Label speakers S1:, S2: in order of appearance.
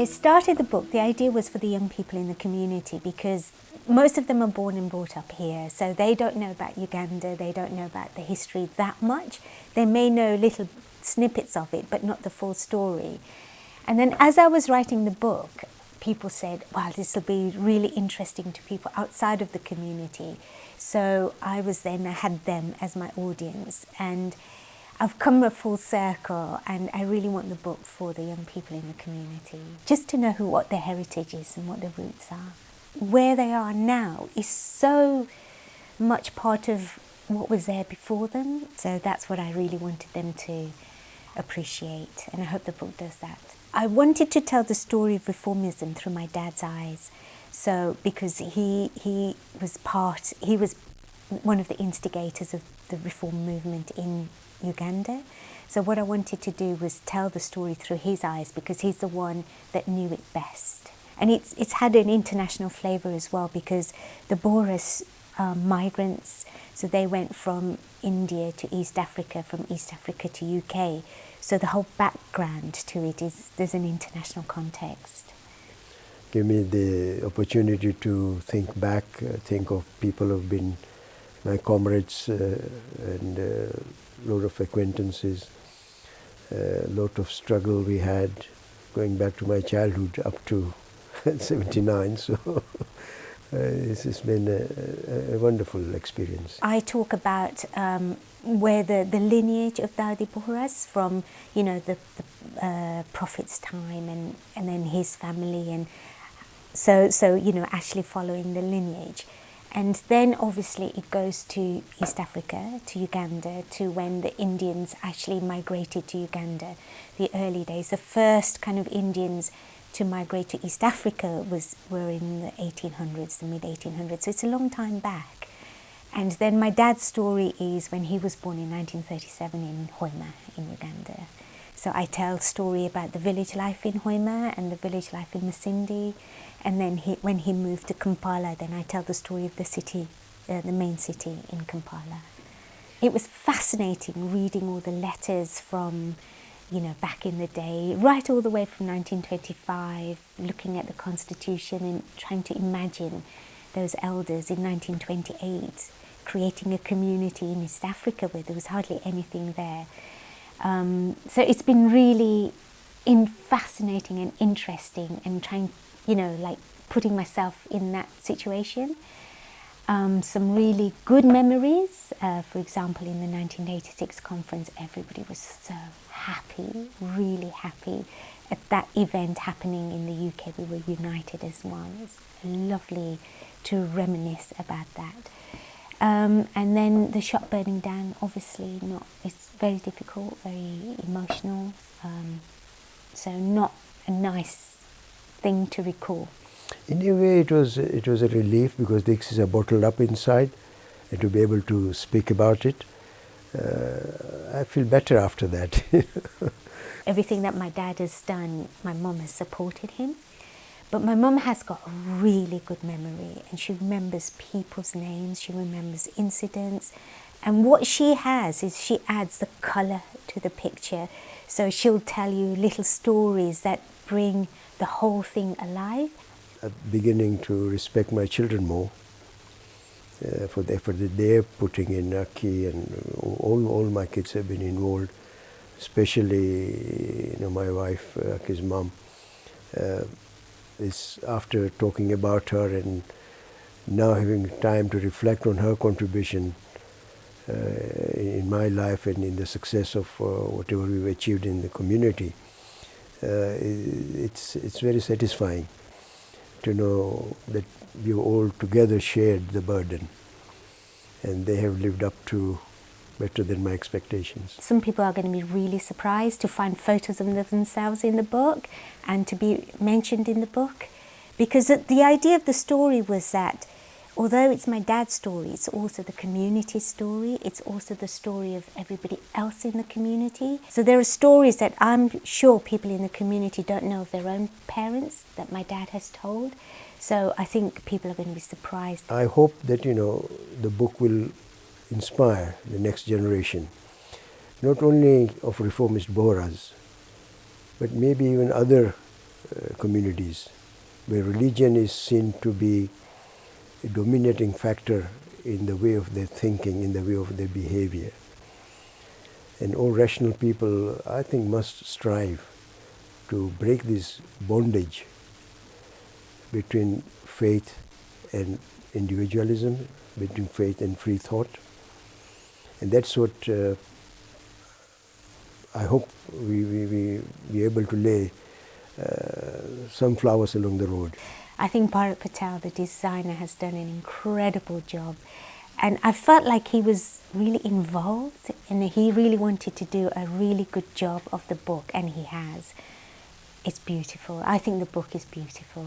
S1: I started the book, the idea was for the young people in the community, because most of them are born and brought up here, so they don't know about Uganda, they don't know about the history that much. They may know little snippets of it, but not the full story. And then as I was writing the book, people said, well, this will be really interesting to people outside of the community. So I had them as my audience, and I've come a full circle, and I really want the book for the young people in the community, just to know what their heritage is and what their roots are. Where they are now is so much part of what was there before them, so that's what I really wanted them to appreciate, and I hope the book does that. I wanted to tell the story of reformism through my dad's eyes, so because he was one of the instigators of the reform movement in Uganda. So what I wanted to do was tell the story through his eyes, because he's the one that knew it best. And it's had an international flavour as well, because the Bohra migrants, so they went from India to East Africa, from East Africa to UK. So the whole background to it there's an international context.
S2: Give me the opportunity to think back, think of people who've been my comrades and a lot of acquaintances, a lot of struggle we had going back to my childhood up to 79, so this has been a wonderful experience.
S1: I talk about where the lineage of Daudi Bohras from, the Prophet's time and then his family, and so actually following the lineage. And then obviously it goes to East Africa, to Uganda, to when the Indians actually migrated to Uganda, the early days. The first kind of Indians to migrate to East Africa were in the 1800s, the mid-1800s, so it's a long time back. And then my dad's story is when he was born in 1937 in Hoima in Uganda. So I tell a story about the village life in Hoima and the village life in Masindi. And then when he moved to Kampala, then I tell the story of the city, the main city in Kampala. It was fascinating reading all the letters from, back in the day, right all the way from 1925, looking at the Constitution and trying to imagine those elders in 1928 creating a community in East Africa where there was hardly anything there. So it's been really fascinating and interesting, and trying, putting myself in that situation. Some really good memories. For example, in the 1986 conference, everybody was so happy, really happy at that event happening in the UK. We were united as one. It's lovely to reminisce about that. And then the shop burning down, obviously it's very difficult, very emotional. So not a nice thing to recall.
S2: In a way, it was a relief, because things are bottled up inside, and to be able to speak about it, I feel better after that.
S1: Everything that my dad has done, my mum has supported him. But my mum has got a really good memory, and she remembers people's names, she remembers incidents. And what she has is she adds the colour to the picture. So she'll tell you little stories that bring the whole thing alive.
S2: I'm beginning to respect my children more for the effort that they're putting in. Haki and all my kids have been involved, especially my wife, Haki's mom. Is after talking about her and now having time to reflect on her contribution in my life and in the success of whatever we've achieved in the community, it's very satisfying to know that we all together shared the burden, and they have lived up to better than my expectations.
S1: Some people are going to be really surprised to find photos of themselves in the book and to be mentioned in the book, because the idea of the story was that although it's my dad's story, it's also the community's story, it's also the story of everybody else in the community. So there are stories that I'm sure people in the community don't know of their own parents that my dad has told. So I think people are going to be surprised.
S2: I hope that the book will inspire the next generation, not only of reformist Bohras, but maybe even other communities, where religion is seen to be a dominating factor in the way of their thinking, in the way of their behavior. And all rational people, I think, must strive to break this bondage between faith and individualism, between faith and free thought. And that's what I hope we be able to lay some flowers along the road.
S1: I think Bharat Patel, the designer, has done an incredible job. And I felt like he was really involved and he really wanted to do a really good job of the book, and he has. It's beautiful. I think the book is beautiful.